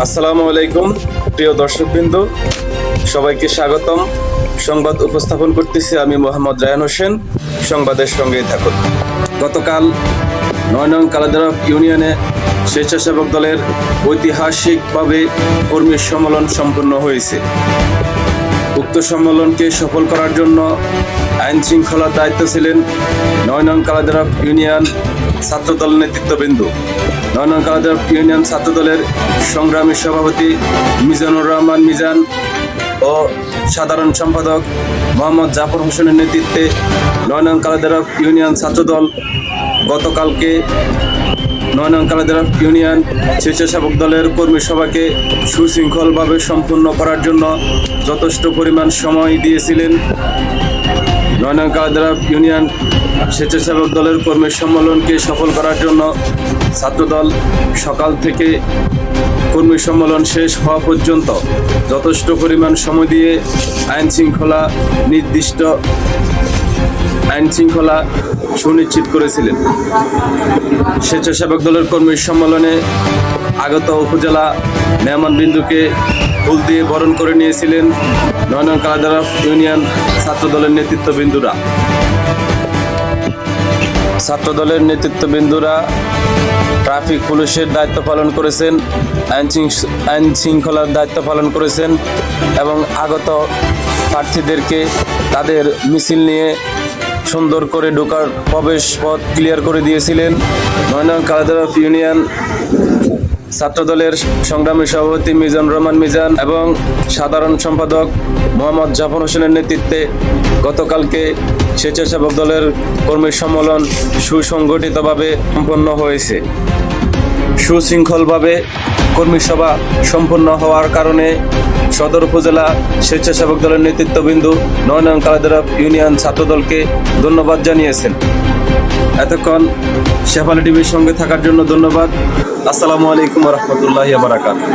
আসসালামু আলাইকুম প্রিয় দর্শকবৃন্দ, সবাইকে স্বাগতম। সংবাদ উপস্থাপন করতেছি আমি মোহাম্মদ রায়হান হোসেন। সংবাদের সঙ্গেই থাকুন। গতকাল ৯ নং কালাদেরা ইউনিয়নে স্বেচ্ছাসেবক দলের ঐতিহাসিকভাবে কর্মী সম্মেলন সম্পন্ন হয়েছে। উক্ত সম্মেলনকে সফল করার জন্য আইন শৃঙ্খলার দায়িত্ব ছিলেন ৯ নং কালাদেরা ইউনিয়ন ছাত্রদল নেতৃত্ববৃন্দ। ৯ নং কালাদেরা ইউনিয়ন ছাত্রদলের সংগ্রামী সভাপতি মিজানুর রহমান মিজান ও সাধারণ সম্পাদক মোহাম্মদ জাফর হোসেনের নেতৃত্বে ৯ নং কালাদেরা ইউনিয়ন ছাত্রদল গতকালকে ৯ নং কালাদেরা ইউনিয়ন স্বেচ্ছাসেবক দলের কর্মী সভাকে সুশৃঙ্খলভাবে সম্পূর্ণ করার জন্য যথেষ্ট পরিমাণ সময় দিয়েছিলেন। ৯ নং কালাদেরা ইউনিয়ন স্বেচ্ছাসেবক দলের কর্মী সম্মেলনকে সফল করার জন্য ছাত্রদল সকাল থেকে কর্মী সম্মেলন শেষ হওয়া পর্যন্ত যথেষ্ট পরিমাণ সময় দিয়ে আইন শৃঙ্খলা সুনিশ্চিত করেছিলেন। স্বেচ্ছাসেবক দলের কর্মী সম্মেলনে আগত উপজেলা মেহমানবৃন্দকে ফুল দিয়ে বরণ করে নিয়েছিলেন ৯ নং কালাদেরা ইউনিয়ন ছাত্রদলের নেতৃত্ববৃন্দরা ট্রাফিক পুলিশের দায়িত্ব পালন করেছেন, আইন শৃঙ্খলার দায়িত্ব পালন করেছেন এবং আগত প্রার্থীদেরকে তাদের মিছিল নিয়ে সুন্দর করে ঢোকার প্রবেশ পথ ক্লিয়ার করে দিয়েছিলেন। ৯ নং কালাদেরা ইউনিয়ন ছাত্রদলের সংগ্রামী সভাপতি মিজানুর রহমান মিজান এবং সাধারণ সম্পাদক মোহাম্মদ জাফর হোসেনের নেতৃত্বে গতকালকে স্বেচ্ছাসেবক দলের কর্মী সম্মেলন সুসংগঠিতভাবে সম্পন্ন হয়েছে। সুশৃঙ্খলভাবে কর্মী সভা সম্পন্ন হওয়ার কারণে সদর উপজেলা স্বেচ্ছাসেবক দলের নেতৃত্ববৃন্দ ৯ নং কালাদেরা ইউনিয়ন ছাত্রদলকে ধন্যবাদ জানিয়েছেন। এতক্ষণ শেফালি টিভির সঙ্গে থাকার জন্য ধন্যবাদ। আসসালামু আলাইকুম ওয়া রাহমাতুল্লাহি ওয়া বারাকাতুহু।